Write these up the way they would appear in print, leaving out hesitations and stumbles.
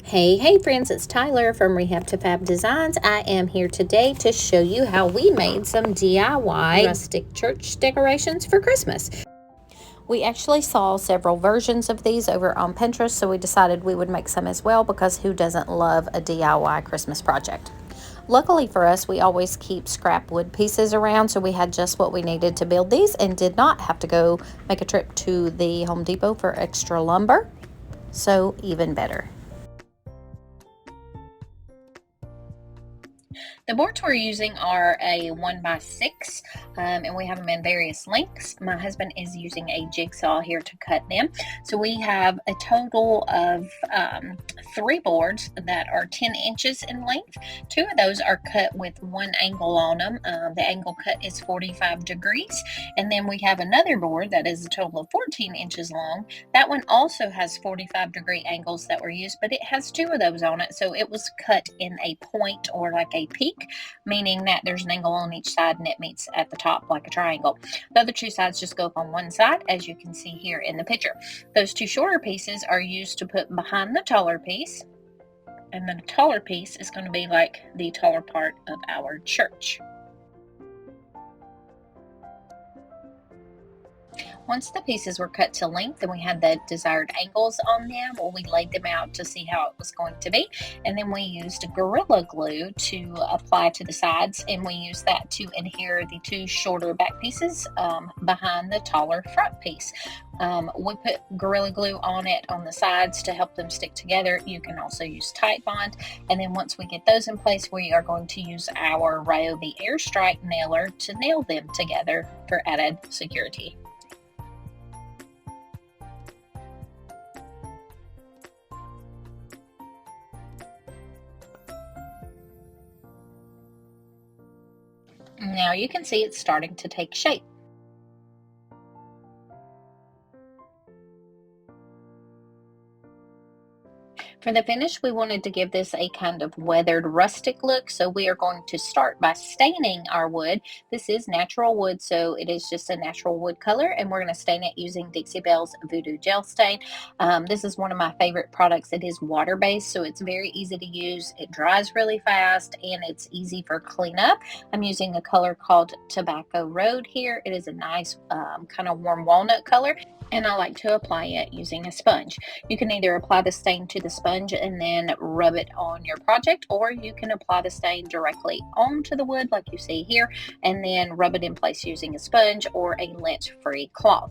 Hey friends, it's Tyler from Rehab to Fab Designs. I am here today to show you how we made some DIY rustic church decorations for Christmas. We actually saw several versions of these over on Pinterest, so we decided we would make some as well because who doesn't love a DIY Christmas project? Luckily for us, we always keep scrap wood pieces around, so we had just what we needed to build these and did not have to go make a trip to the Home Depot for extra lumber. So even better. The boards we're using are a 1x6, and we have them in various lengths. My husband is using a jigsaw here to cut them. So we have a total of 3 boards that are 10 inches in length. 2 of those are cut with one angle on them. The angle cut is 45 degrees. And then we have another board that is a total of 14 inches long. That one also has 45-degree angles that were used, but it has 2 of those on it. So it was cut in a point or like a peak, meaning that there's an angle on each side and it meets at the top like a triangle. The other 2 sides just go up on one side, as you can see here in the picture. Those 2 shorter pieces are used to put behind the taller piece, and the taller piece is going to be like the taller part of our church. Once the pieces were cut to length and we had the desired angles on them, well, we laid them out to see how it was going to be. And then we used Gorilla Glue to apply to the sides, and we used that to adhere the 2 shorter back pieces behind the taller front piece. We put Gorilla Glue on it on the sides to help them stick together. You can also use Titebond. And then once we get those in place, we are going to use our Ryobi Airstrike nailer to nail them together for added security. Now you can see it's starting to take shape. For the finish, we wanted to give this a kind of weathered rustic look, so we are going to start by staining our wood. This is natural wood, so it is just a natural wood color, and we're going to stain it using Dixie Belle's Voodoo Gel Stain. This is one of my favorite products. It is water-based, so it's very easy to use. It dries really fast, and it's easy for cleanup. I'm using a color called Tobacco Road here. It is a nice kind of warm walnut color, and I like to apply it using a sponge. You can either apply the stain to the sponge and then rub it on your project, or you can apply the stain directly onto the wood like you see here and then rub it in place using a sponge or a lint-free cloth.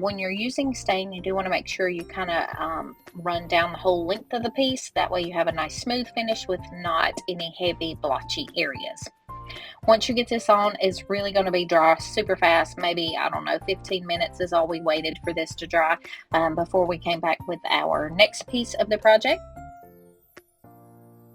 When you're using stain, you do want to make sure you kind of run down the whole length of the piece. That way you have a nice smooth finish with not any heavy blotchy areas. Once you get this on, it's really going to be dry super fast. Maybe, I don't know, 15 minutes is all we waited for this to dry before we came back with our next piece of the project.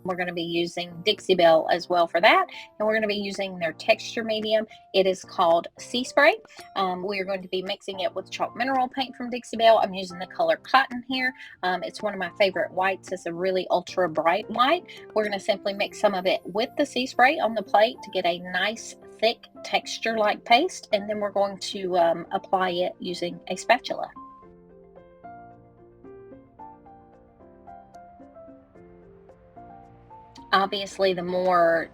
We're going to be using Dixie Belle as well for that, and we're going to be using their texture medium. It is called Sea Spray. We are going to be mixing it with chalk mineral paint from Dixie Belle. I'm using the color Cotton here. It's one of my favorite whites. It's a really ultra bright white. We're going to simply mix some of it with the Sea Spray on the plate to get a nice thick texture like paste, and then we're going to apply it using a spatula. Obviously, the more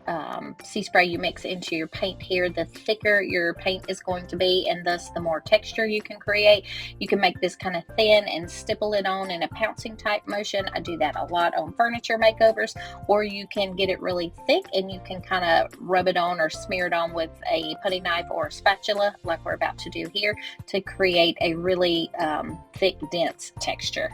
sea spray you mix into your paint here, the thicker your paint is going to be, and thus the more texture you can create. You can make this kind of thin and stipple it on in a pouncing type motion. I do that a lot on furniture makeovers, or you can get it really thick and you can kind of rub it on or smear it on with a putty knife or a spatula like we're about to do here to create a really thick, dense texture.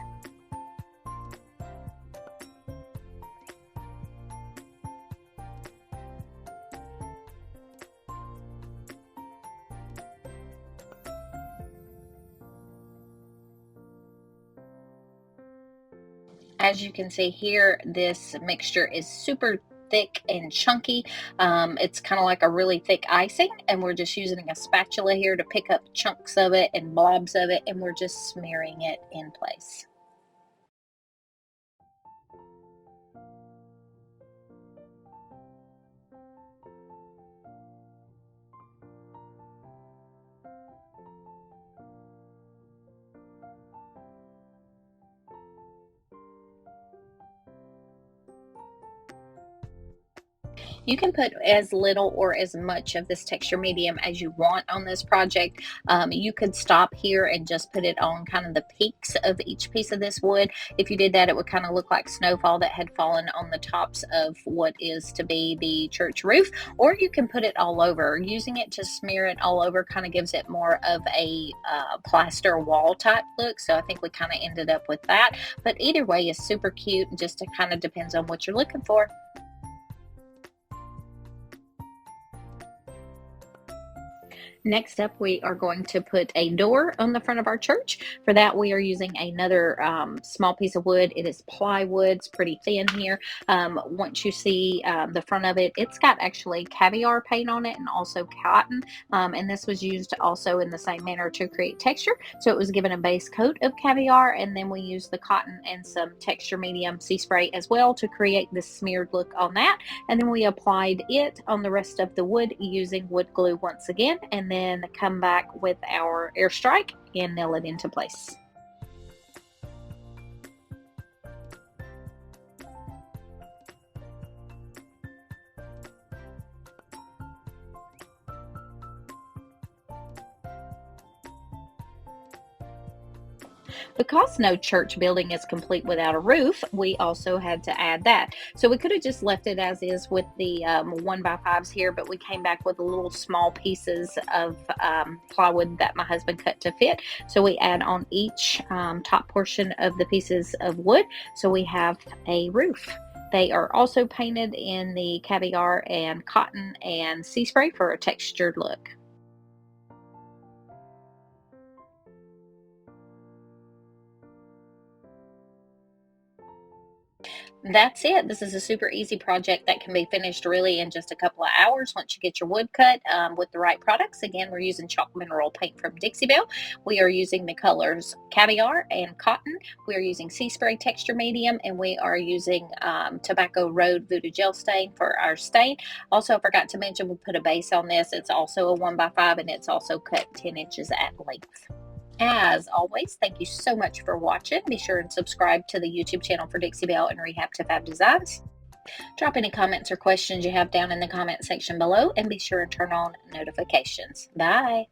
As you can see here, this mixture is super thick and chunky. It's kind of like a really thick icing, and we're just using a spatula here to pick up chunks of it and blobs of it, and we're just smearing it in place. You can put as little or as much of this texture medium as you want on this project. You could stop here and just put it on kind of the peaks of each piece of this wood. If you did that, it would kind of look like snowfall that had fallen on the tops of what is to be the church roof. Or you can put it all over. Using it to smear it all over kind of gives it more of a plaster wall type look. So I think we kind of ended up with that. But either way is super cute. Just it kind of depends on what you're looking for. Next up, we are going to put a door on the front of our church. For that, we are using another small piece of wood. It is plywood. It's pretty thin here. Once you see the front of it, it's got actually caviar paint on it and also cotton. And this was used also in the same manner to create texture. So it was given a base coat of caviar, and then we used the cotton and some texture medium sea spray as well to create this smeared look on that. And then we applied it on the rest of the wood using wood glue once again, and then come back with our airstrike and nail it into place. Because no church building is complete without a roof, we also had to add that. So we could have just left it as is with the 1x5s here, but we came back with little small pieces of plywood that my husband cut to fit. So we add on each top portion of the pieces of wood. So we have a roof. They are also painted in the caviar and cotton and sea spray for a textured look. That's it. This is a super easy project that can be finished really in just a couple of hours once you get your wood cut with the right products. Again, we're using chalk mineral paint from Dixie Belle. We are using the colors caviar and cotton. We are using sea spray texture medium, and we are using Tobacco Road Voodoo Gel Stain for our stain. Also, I forgot to mention we put a base on this. It's also a 1x5, and it's also cut 10 inches at length. As always, thank you so much for watching. Be sure and subscribe to the YouTube channel for Dixie Belle and Rehab to Fab Designs. Drop any comments or questions you have down in the comment section below, and be sure and turn on notifications. Bye.